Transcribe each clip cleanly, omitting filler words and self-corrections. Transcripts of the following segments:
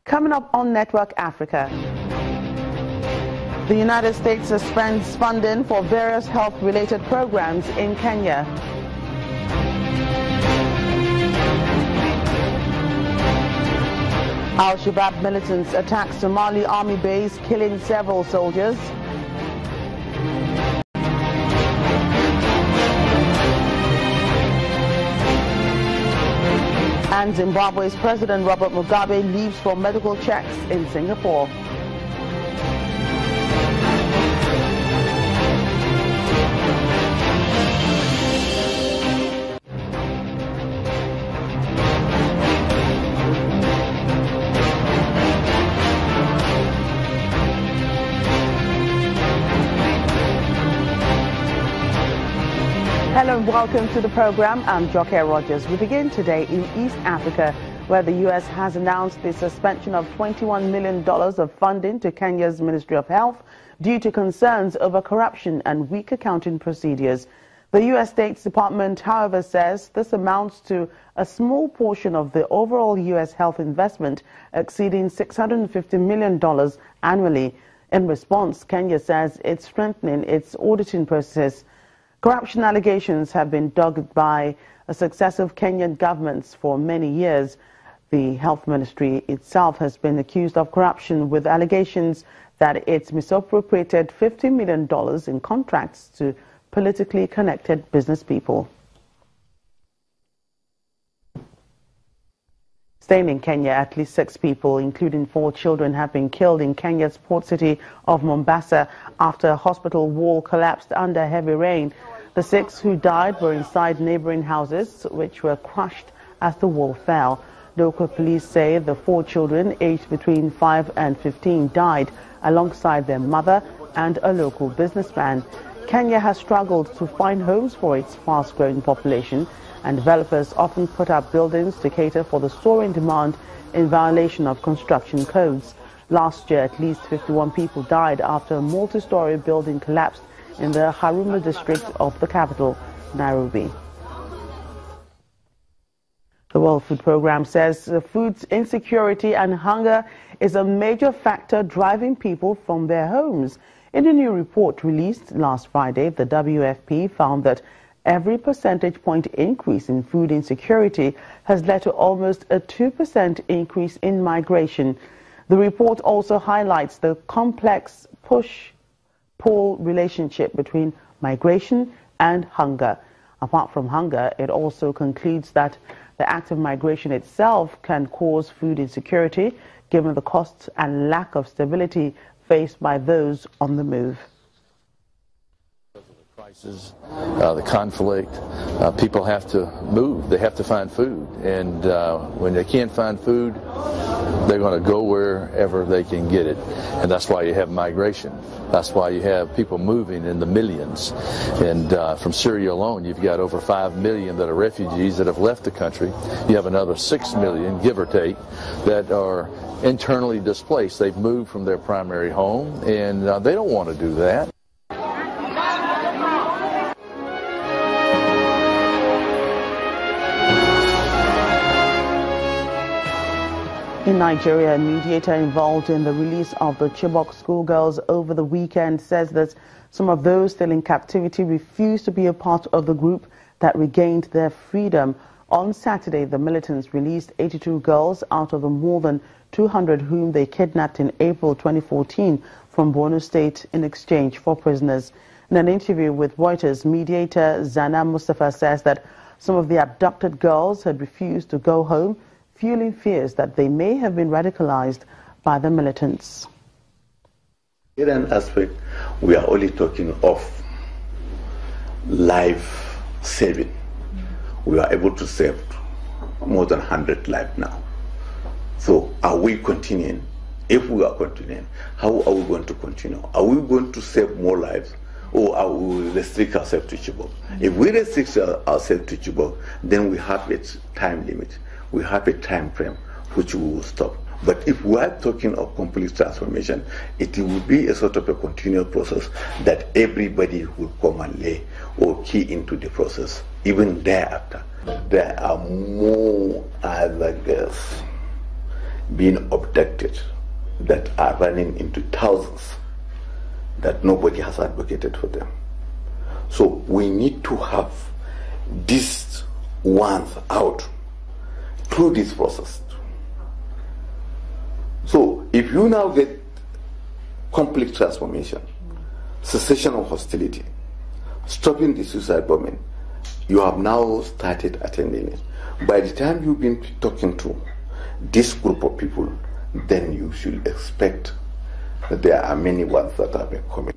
Coming up on Network Africa, the United States suspends funding for various health-related programs in Kenya. Al-Shabaab militants attack Somali army base, killing several soldiers. And Zimbabwe's President Robert Mugabe leaves for medical checks in Singapore. Hello and welcome to the program. I'm Joke Rogers. We begin today in East Africa, where the U.S. has announced the suspension of $21 million of funding to Kenya's Ministry of Health due to concerns over corruption and weak accounting procedures. The U.S. State Department, however, says this amounts to a small portion of the overall U.S. health investment, exceeding $650 million annually. In response, Kenya says it's strengthening its auditing process. Corruption allegations have been dogged by successive Kenyan governments for many years. The health ministry itself has been accused of corruption, with allegations that it's misappropriated $50 million in contracts to politically connected business people. Staying in Kenya, at least 6 people, including 4 children, have been killed in Kenya's port city of Mombasa after a hospital wall collapsed under heavy rain. The 6 who died were inside neighboring houses, which were crushed as the wall fell. Local police say the 4 children, aged between 5 and 15, died alongside their mother and a local businessman. Kenya has struggled to find homes for its fast-growing population, and developers often put up buildings to cater for the soaring demand in violation of construction codes. Last year, at least 51 people died after a multi-story building collapsed in the Haruma district of the capital, Nairobi. The World Food Programme says food insecurity and hunger is a major factor driving people from their homes. In a new report released last Friday, the WFP found that every percentage point increase in food insecurity has led to almost a 2% increase in migration. The report also highlights the complex push-pull relationship between migration and hunger. Apart from hunger, it also concludes that the act of migration itself can cause food insecurity, given the costs and lack of stability faced by those on the move. The conflict, people have to move, they have to find food, and when they can't find food, they're going to go wherever they can get it, and that's why you have migration. That's why you have people moving in the millions, and from Syria alone, you've got over 5 million that are refugees that have left the country. You have another 6 million, give or take, that are internally displaced. They've moved from their primary home, and they don't want to do that. In Nigeria, a mediator involved in the release of the Chibok schoolgirls over the weekend says that some of those still in captivity refuse to be a part of the group that regained their freedom. On Saturday, the militants released 82 girls out of the more than 200 whom they kidnapped in April 2014 from Borno State in exchange for prisoners. In an interview with Reuters, mediator Zana Mustafa says that some of the abducted girls had refused to go home, fueling fears that they may have been radicalized by the militants. In an aspect, we are only talking of life saving. We are able to save more than 100 lives now. So are we continuing? If we are continuing, how are we going to continue? Are we going to save more lives, or are we restrict ourselves to Chibok? If we restrict ourselves to Chibok, then we have a time limit. We have a time frame which we will stop. But if we are talking of complete transformation, it will be a sort of a continual process that everybody will come and lay or key into the process. Even thereafter, there are more other girls being abducted that are running into thousands, that nobody has advocated for them. So we need to have these ones out through this process. So if you now get complete transformation, cessation of hostility, stopping the suicide bombing, you have now started attending it. By the time you've been talking to this group of people, then you should expect that there are many ones that have been coming.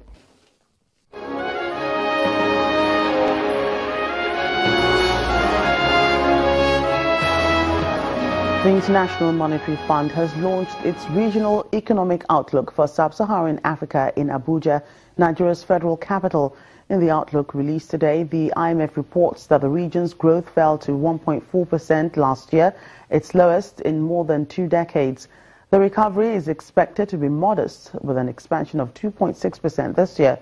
The International Monetary Fund has launched its regional economic outlook for sub-Saharan Africa in Abuja, Nigeria's federal capital. In the outlook released today, the IMF reports that the region's growth fell to 1.4% last year, its lowest in more than 2 decades. The recovery is expected to be modest, with an expansion of 2.6% this year.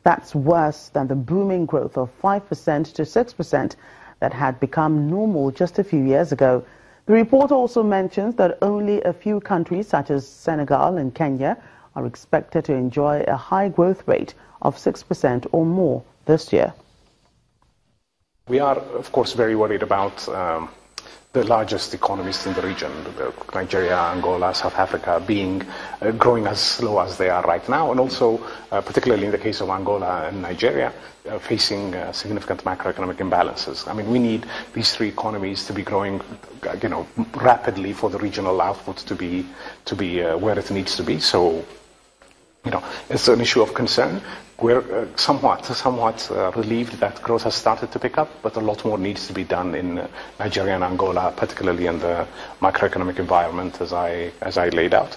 That's worse than the booming growth of 5% to 6% that had become normal just a few years ago. The report also mentions that only a few countries, such as Senegal and Kenya, are expected to enjoy a high growth rate of 6% or more this year. We are, of course, very worried about the largest economies in the region, Nigeria, Angola, South Africa, growing as slow as they are right now, and also, particularly in the case of Angola and Nigeria, facing significant macroeconomic imbalances. I mean, we need these 3 economies to be growing, rapidly for the regional output to be where it needs to be. So, it's an issue of concern. We're somewhat relieved that growth has started to pick up, but a lot more needs to be done in Nigeria and Angola, particularly in the macroeconomic environment as I laid out.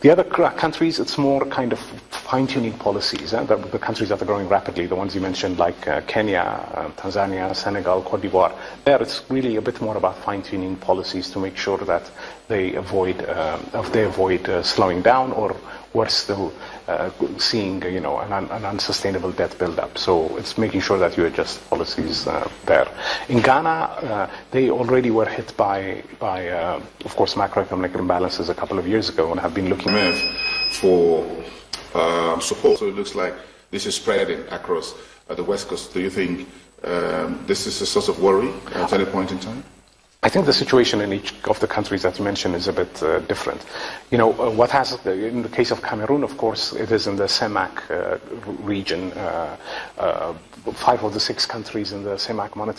The other countries, it's more kind of fine-tuning policies. The countries that are growing rapidly, the ones you mentioned, like Kenya, Tanzania, Senegal, Cote d'Ivoire, there it's really a bit more about fine-tuning policies to make sure that they avoid slowing down, or worse still, seeing an unsustainable debt buildup. So it's making sure that you adjust policies there. In Ghana, they already were hit by of course, macroeconomic imbalances a couple of years ago, and have been looking for support. So it looks like this is spreading across the West Coast. Do you think this is a source of worry at any point in time? I think the situation in each of the countries that you mentioned is a bit different. What has, in the case of Cameroon, of course, it is in the CEMAC region. 5 of the 6 countries in the CEMAC monetary